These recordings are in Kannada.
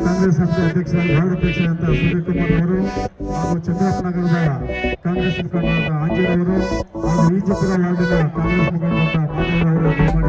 ಕಾಂಗ್ರೆಸ್ ಅಧ್ಯಕ್ಷರಾದಂತಹ ಸೂರ್ಯಕುಮಾರ್ ಅವರು ಹಾಗೂ ಚಂದ್ರಪ್ಪ ನಗರದ ಕಾಂಗ್ರೆಸ್ ಮುಖಂಡರಾದ ಆಂಜನೇಯವರು ಹಾಗೂ ಈಜಿಪುರ ವಾರ್ಡಿನ ಕಾಂಗ್ರೆಸ್ ಮುಖಂಡರಾದ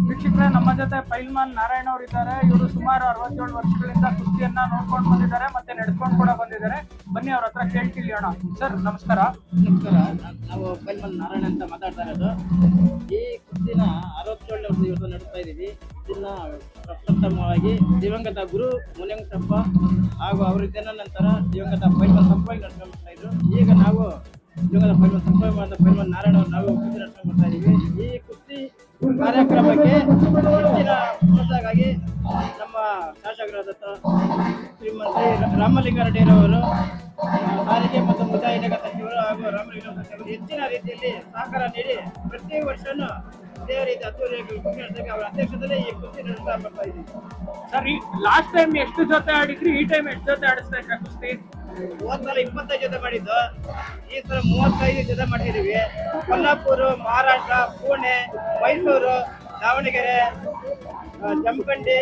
ವೀಕ್ಷಕರೇ, ನಮ್ಮ ಜೊತೆ ಪೈಲ್ವಾನ್ ನಾರಾಯಣ ಅವರು ಇದ್ದಾರೆ. ಇವರು ಸುಮಾರು 67 ವರ್ಷಗಳಿಂದ ಕುಸ್ತಿಯನ್ನ ನೋಡ್ಕೊಂಡು ಬಂದಿದ್ದಾರೆ, ಮತ್ತೆ ನಡೆಸ್ಕೊಂಡು ಕೂಡ ಬಂದಿದ್ದಾರೆ. ಬನ್ನಿ ಅವ್ರ ಹತ್ರ ಕೇಳ್ತಿಳಿಯೋಣ. ಸರ್ ನಮಸ್ಕಾರ. ನಮಸ್ಕಾರ. ನಾವು ಪೈಲ್ವಾನ್ ನಾರಾಯಣ ಅಂತ ಮಾತಾಡ್ತಾ ಇರೋದು. ಈ ಕುಸ್ತಿನ 67ನೇ ವರ್ಷ ಇವತ್ತು ನಡೆಸ್ತಾ ಇದ್ದೀವಿ. ಇದನ್ನ ಪ್ರಪ್ರಥಮವಾಗಿ ದಿವಂಗತ ಗುರು ಮುನಿಯಂಗಪ್ಪ ಹಾಗೂ ಅವರ ನಂತರ ದಿವಂಗತ ಪೈಲ್ವಾನ್ ಸಂಪಾಗಿ ನಡ್ಕೊಂಡು ಬರ್ತಾ ಇದ್ರು. ಈಗ ನಾವು ದಿವಂಗತ ಪೈಲ್ವಾನ್ ಸಂಪಾಗಿ ಮಾಡಿದ ಪೈಲ್ವಾನ್ ನಾರಾಯಣ ಅವರು ನಾವು ಕುಸ್ತಿ ನಡ್ಕೊಂಡು ಬರ್ತಾ ಇದ್ದೀವಿ. ಈ ಕುಸ್ತಿ ಕಾರ್ಯಕ್ರಮಕ್ಕೆ ಹೆಚ್ಚಿನ ಪ್ರೋತ್ಸಾಹಕ್ಕಾಗಿ ನಮ್ಮ ಶಾಸಕರಾದ ಶ್ರೀಮಂತ ರಾಮಲಿಂಗಾರೆಡ್ಡಿರವರು, ಸಾರಿಗೆ ಮತ್ತು ಮುಜಾಯಿ ಇಲಾಖೆ ಸಚಿವರು ಹಾಗೂ ರಾಮಲಿಂಗಾರೆಡ್ಡಿ ಸಚಿವರು ಹೆಚ್ಚಿನ ರೀತಿಯಲ್ಲಿ ಸಹಕಾರ ನೀಡಿ ಪ್ರತಿ ವರ್ಷನೂ ಇದೇ ರೀತಿ ಅದ್ದೂರಿಯಾಗಿ ಕುಸ್ತಿ ನಡೆಸಕ್ಕೆ ಅವರ ಅಧ್ಯಕ್ಷತೆಯಲ್ಲಿ ಈ ಕುಸ್ತಿ ನಡೆಸ್ತಾ ಬರ್ತಾ ಇದ್ದೀವಿ. ಸರ್, ಲಾಸ್ಟ್ ಟೈಮ್ ಎಷ್ಟು ಜೊತೆ ಆಡಿದ್ರಿ? ಈ ಟೈಮ್ ಎಷ್ಟು ಜೊತೆ ಆಡಿಸ್ತಾ ಇದ್ರ ಕುಸ್ತಿ? ಹೋದ್ ಸಲ 25 ಜೊತೆ ಮಾಡಿದ್ದು, ಈ ಸಲ 35 ಜೊತೆ ಮಾಡಿದೀವಿ. ಕೊಲ್ಲಾಪುರ, ಮಹಾರಾಷ್ಟ್ರ, ಪುಣೆ, ಮೈಸೂರು, ದಾವಣಗೆರೆ, ಜಮಖಂಡಿ,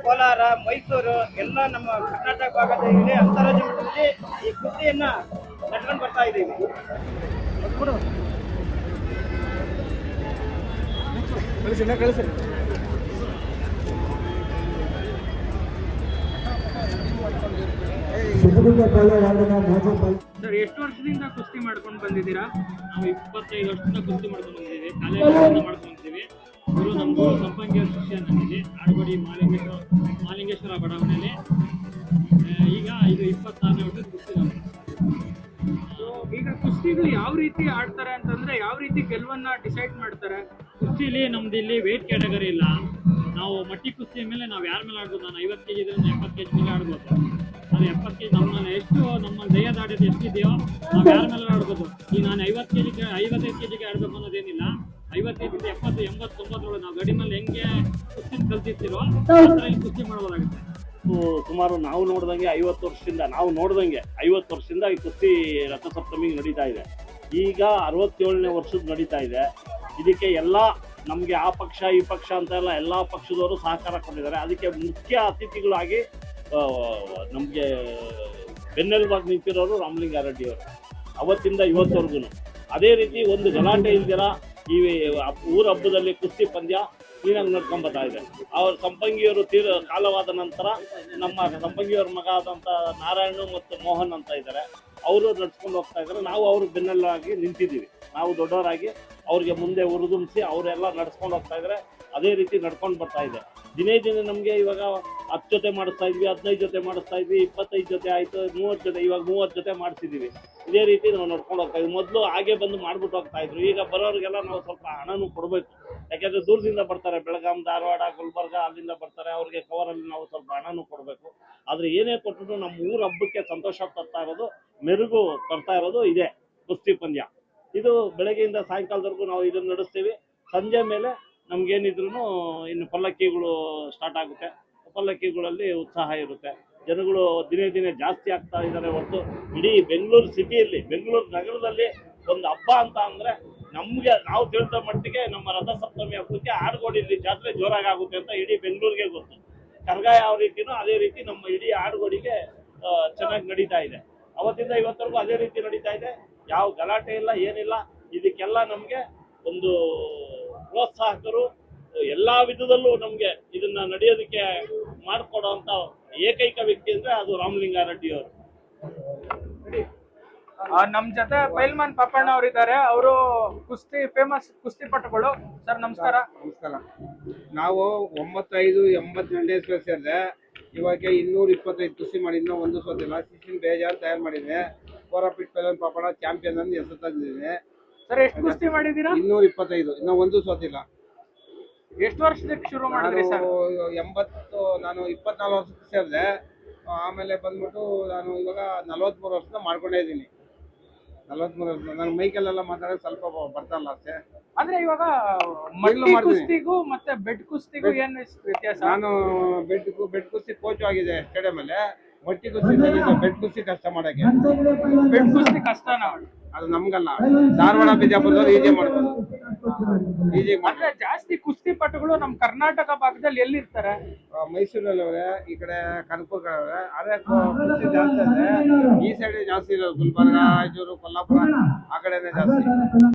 ಕೋಲಾರ, ಮೈಸೂರು ಎಲ್ಲ ನಮ್ಮ ಕರ್ನಾಟಕ ಭಾಗದಲ್ಲಿ ಅಂತಾರಾಜ್ಯ ಮಟ್ಟದಲ್ಲಿ ಈ ಕುಸ್ತಿಯನ್ನ ನಡ್ಕೊಂಡು ಬರ್ತಾ ಇದ್ದೀವಿ. ಸರ್, ಎಷ್ಟು ವರ್ಷದಿಂದ ಕುಸ್ತಿ ಮಾಡ್ಕೊಂಡು ಬಂದಿದ್ದೀರಾ? ನಾವು 25 ವರ್ಷದಿಂದ ಕುಸ್ತಿ ಮಾಡ್ಕೊಂಡು ಬಂದಿದ್ದೀವಿ. ಕಾಲೇಜಿಂದ ಮಾಡ್ಕೊಂಡು ಬಂದಿದ್ದೀವಿ. ಗುರು ನಮ್ದು ಸಂಪಂಗಿಯವ್ರ ಶಿಷ್ಯ ನನಗೆ ಆಡುಗೋಡಿ ಮಾಲಿಂಗೇಶ್ವರ ಬಡಾವಣೆಯಲ್ಲಿ. ಈಗ ಇದು 26ನೇ ವರ್ಷದ ಕುಸ್ತಿ ನಮ್ದು. ಈಗ ಕುಸ್ತಿಗಳು ಯಾವ ರೀತಿ ಆಡ್ತಾರೆ ಅಂತಂದ್ರೆ, ಯಾವ ರೀತಿ ಗೆಲುವನ್ನ ಡಿಸೈಡ್ ಮಾಡ್ತಾರೆ? ಕುಸ್ತಿಲಿ ನಮ್ದು ಇಲ್ಲಿ ವೇಟ್ ಕ್ಯಾಟಗರಿ ಇಲ್ಲ. ನಾವು ಮಟ್ಟಿ ಕುಸ್ತಿ ಮೇಲೆ ನಾವು ಯಾರ ಮೇಲೆ ಆಡ್ಬೋದು? ನಾನು 50 kg ಇದ್ರೆ 70 kg ಮೇಲೆ ಆಡ್ಬೋದು. ಅದು 70 kg ನಮ್ಮ ದೇಹದ ಆಡೋದು ಎಷ್ಟಿದೆಯೋ ನಾವು ಯಾರ ಮೇಲೆ ಆಡ್ಬೋದು. ಈಗ ನಾನು 55 kg ಆಡ್ಬೇಕು ಅನ್ನೋದೇನಿಲ್ಲ. 55 70 80 90 ನಾವು ಗಡಿ ಮೇಲೆ ಹೆಂಗೆ ಕುಸ್ತಿ ಕಲ್ತಿರ್ತೀರೋ ಆ ಥರ ಇಲ್ಲಿ ಕುಸ್ತಿ ಮಾಡ್ಬೋದಾಗುತ್ತೆ. ಸುಮಾರು ನಾವು ನೋಡ್ದಂಗೆ 50 ವರ್ಷದಿಂದ ಈ ಕುಸ್ತಿ ರಥಸಪ್ತಮಿಗೆ ನಡೀತಾ ಇದೆ. ಈಗ 67ನೇ ವರ್ಷದ ನಡೀತಾ ಇದೆ. ಇದಕ್ಕೆ ಎಲ್ಲ ನಮಗೆ ಆ ಪಕ್ಷ ಈ ಪಕ್ಷ ಅಂತ ಎಲ್ಲ ಪಕ್ಷದವರು ಸಹಕಾರ ಕೊಟ್ಟಿದ್ದಾರೆ. ಅದಕ್ಕೆ ಮುಖ್ಯ ಅತಿಥಿಗಳಾಗಿ ನಮಗೆ ಬೆನ್ನೆಲುಬಾಗಿ ನಿಂತಿರೋರು ರಾಮಲಿಂಗಾರೆಡ್ಡಿಯವರು, ಅವತ್ತಿಂದ ಇವತ್ತವರೆಗೂ. ಅದೇ ರೀತಿ ಒಂದು ಗಲಾಟೆ ಇಲ್ದಿರ ಈ ಊರ ಹಬ್ಬದಲ್ಲಿ ಕುಸ್ತಿ ಪಂದ್ಯ ಕ್ಲೀನಾಗಿ ನಡ್ಕೊಂಬತ್ತಾ ಇದೆ. ಅವ್ರ ಸಂಪಂಗಿಯವರು ಕಾಲವಾದ ನಂತರ ನಮ್ಮ ಸಂಪಂಗಿಯವರ ಮಗ ಆದಂಥ ನಾರಾಯಣ ಮತ್ತು ಮೋಹನ್ ಅಂತ ಇದ್ದಾರೆ, ಅವರು ನಡ್ಸ್ಕೊಂಡು ಹೋಗ್ತಾ ಇದ್ದಾರೆ. ನಾವು ಅವ್ರ ಬೆನ್ನೆಲಾಗಿ ನಿಂತಿದ್ದೀವಿ. ನಾವು ದೊಡ್ಡವರಾಗಿ ಅವ್ರಿಗೆ ಮುಂದೆ ಉರುದುಂಬಿಸಿ ಅವರೆಲ್ಲ ನಡ್ಸ್ಕೊಂಡು ಹೋಗ್ತಾ ಇದ್ದಾರೆ. ಅದೇ ರೀತಿ ನಡ್ಕೊಂಡು ಬರ್ತಾ ಇದೆ. ದಿನೇ ದಿನೇ ನಮಗೆ ಇವಾಗ 10 ಜೊತೆ ಮಾಡಿಸ್ತಾ ಇದ್ವಿ, 15 ಜೊತೆ ಮಾಡಿಸ್ತಾ ಇದ್ವಿ, 25 ಜೊತೆ ಆಯಿತು, 30 ಜೊತೆ, ಇವಾಗ 30 ಜೊತೆ ಮಾಡಿಸಿದ್ದೀವಿ. ಇದೇ ರೀತಿ ನಾವು ನಡ್ಕೊಂಡು ಹೋಗ್ತಾ ಇದ್ವಿ. ಮೊದಲು ಹಾಗೆ ಬಂದು ಮಾಡ್ಬಿಟ್ಟು ಹೋಗ್ತಾ ಇದ್ರು. ಈಗ ಬರೋರಿಗೆಲ್ಲ ನಾವು ಸ್ವಲ್ಪ ಹಣನೂ ಕೊಡಬೇಕು. ಯಾಕೆಂದರೆ ದೂರದಿಂದ ಬರ್ತಾರೆ, ಬೆಳಗಾಂ, ಧಾರವಾಡ, ಗುಲ್ಬರ್ಗ ಅಲ್ಲಿಂದ ಬರ್ತಾರೆ. ಅವ್ರಿಗೆ ಕವರಲ್ಲಿ ನಾವು ಸ್ವಲ್ಪ ಹಣನೂ ಕೊಡಬೇಕು. ಆದರೆ ಏನೇ ಕೊಟ್ಟರು ನಮ್ಮ ಊರ ಹಬ್ಬಕ್ಕೆ ಸಂತೋಷ ತರ್ತಾ ಇರೋದು, ಮೆರುಗು ತರ್ತಾ ಇರೋದು ಇದೆ ಕುಸ್ತಿ ಪಂದ್ಯ. ಇದು ಬೆಳಗ್ಗೆಯಿಂದ ಸಾಯಂಕಾಲದವರೆಗೂ ನಾವು ಇದನ್ನು ನಡೆಸ್ತೀವಿ. ಸಂಜೆ ಮೇಲೆ ನಮಗೇನಿದ್ರು ಇನ್ನು ಪಲ್ಲಕ್ಕಿಗಳು ಸ್ಟಾರ್ಟ್ ಆಗುತ್ತೆ. ಪಲ್ಲಕ್ಕಿಗಳಲ್ಲಿ ಉತ್ಸಾಹ ಇರುತ್ತೆ. ಜನಗಳು ದಿನೇ ದಿನೇ ಜಾಸ್ತಿ ಆಗ್ತಾ ಇದ್ದಾರೆ ಹೊರತು ಇಡೀ ಬೆಂಗಳೂರು ಸಿಟಿಯಲ್ಲಿ, ಬೆಂಗಳೂರು ನಗರದಲ್ಲಿ ಒಂದು ಹಬ್ಬ ಅಂತ ಅಂದರೆ ನಮ್ಗೆ ನಾವು ತಿಳಿದ ಮಟ್ಟಿಗೆ ನಮ್ಮ ರಥಸಪ್ತಮಿ ಹಬ್ಬಕ್ಕೆ ಆಡುಗೋಡಿಲಿ ಜಾತ್ರೆ ಜೋರಾಗಿ ಆಗುತ್ತೆ ಅಂತ ಇಡೀ ಬೆಂಗಳೂರಿಗೆ ಗೊತ್ತು. ಕರ್ಗ ಯಾವ ರೀತಿನೋ ಅದೇ ರೀತಿ ನಮ್ಮ ಇಡೀ ಆಡುಗೋಡಿಗೆ ಚೆನ್ನಾಗಿ ನಡೀತಾ ಇದೆ. ಅವತ್ತಿಂದ ಇವತ್ತರೆಗೂ ಅದೇ ರೀತಿ ನಡೀತಾ ಇದೆ. ಯಾವ ಗಲಾಟೆ ಇಲ್ಲ, ಏನಿಲ್ಲ. ಇದಕ್ಕೆಲ್ಲ ನಮ್ಗೆ ಒಂದು ಪ್ರೋತ್ಸಾಹಕರು ಎಲ್ಲಾ ವಿಧದಲ್ಲೂ ನಮ್ಗೆ ಇದನ್ನ ನಡೆಯೋದಕ್ಕೆ ಮಾಡ್ಕೊಡೋಂತ ಏಕೈಕ ವ್ಯಕ್ತಿ ಅಂದ್ರೆ ಅದು ರಾಮಲಿಂಗಾರೆಡ್ಡಿ ಅವರು. ನಮ್ ಜೊತೆ ಪೈಲ್ಮಾನ್ ಪಾಪಣ್ಣ ಅವರಿದ್ದಾರೆ. ಅವರು ಫೇಮಸ್ ಕುಸ್ತಿಪಟುಗಳು. ಸರ್ ನಮಸ್ಕಾರ. ನಮಸ್ಕಾರ. ನಾವು 9-5-82 ಸೇರಿದೆ. ಇವಾಗ 225 ಕುಸ್ತಿ ಮಾಡಿದ್ನ, ಒಂದು ಸೋತಿಲ್ಲ. ಶಿಶಿನ್ ಬೇಜಾರು ತಯಾರು ಮಾಡಿದ್ದೆ. ಕೋರಾಪಿಟ್ ಪೈಲ್ವಾನ್ ಪಾಪಣ್ಣ ಚಾಂಪಿಯನ್ ಅಂತ ಹೆಸರು ತಂದಿದ್ದೀನಿ. ಸರ್ ಎಷ್ಟು ಕುಸ್ತಿ ಮಾಡಿದೀರಾ? 225, ಇನ್ನ ಒಂದು ಸೋತಿಲ್ಲ. ಎಷ್ಟು ವರ್ಷದಕ್ಕೆ ಶುರು ಮಾಡಿದ್ರಿ ಸರ್? ನಾನು 24 ವರ್ಷಕ್ಕೆ ಸೇರಿದೆ. ಆಮೇಲೆ ಬಂದ್ಬಿಟ್ಟು ನಾನು ಇವಾಗ 43 ವರ್ಷದ ಮಾಡ್ಕೊಂಡೇ ಇದ್ದೀನಿ. 43 ವರ್ಷ. ನನ್ನ ಮೈಕಲ್ಲೆಲ್ಲ ಮಾತಾಡೋಕೆ ಸ್ವಲ್ಪ ಬರ್ತಲ್ಲ ಅಷ್ಟೇ. ಅಂದ್ರೆ ಇವಾಗ ಮಟ್ಟಿ ಕುಸ್ತಿಗೂ ಮತ್ತೆ ಬೆಡ್ ಕುಸ್ತಿಗೂ ಏನ್ ವ್ಯತ್ಯಾಸ? ನಾನು ಬೆಡ್ ಕುಸ್ತಿ ಕೋಚ್ ಆಗಿದೆ ಸ್ಟೇಡಿಯಂ ಅಲ್ಲಿ. ಮಟ್ಟಿ ಕುಸ್ತಿ ಬೆಡ್ ಕುಸ್ತಿ ಕಷ್ಟ ಮಾಡಕ್ಕೆ. ಬೆಡ್ ಕುಸ್ತಿ ಕಷ್ಟನಾ? ಅದು ನಮ್ಗಲ್ಲ, ಧಾರವಾಡ ಬಿಜಾಪುರದವ್ರು ಈಜಿ ಮಾಡ್ಬೋದು. ಈಜಿ ಅಂದ್ರೆ ಜಾಸ್ತಿ ಕುಸ್ತಿಪಟುಗಳು ನಮ್ ಕರ್ನಾಟಕ ಭಾಗದಲ್ಲಿ ಎಲ್ಲಿರ್ತಾರೆ? ಮೈಸೂರಲ್ಲಿ ಅವ್ರೆ, ಈ ಕಡೆ ಕನಕಪುರ ಕಡೆ ಅವ್ರೆ. ಅದೇ ಕುಸ್ತಿ ಜಾಸ್ತಿ ಅಂದ್ರೆ ಈ ಸೈಡ್ ಜಾಸ್ತಿ ಇರೋದು. ಗುಲ್ಬರ್ಗ, ರಾಯಚೂರು, ಕೊಲ್ಲಾಪುರ ಆ ಕಡೆನೇ ಜಾಸ್ತಿ.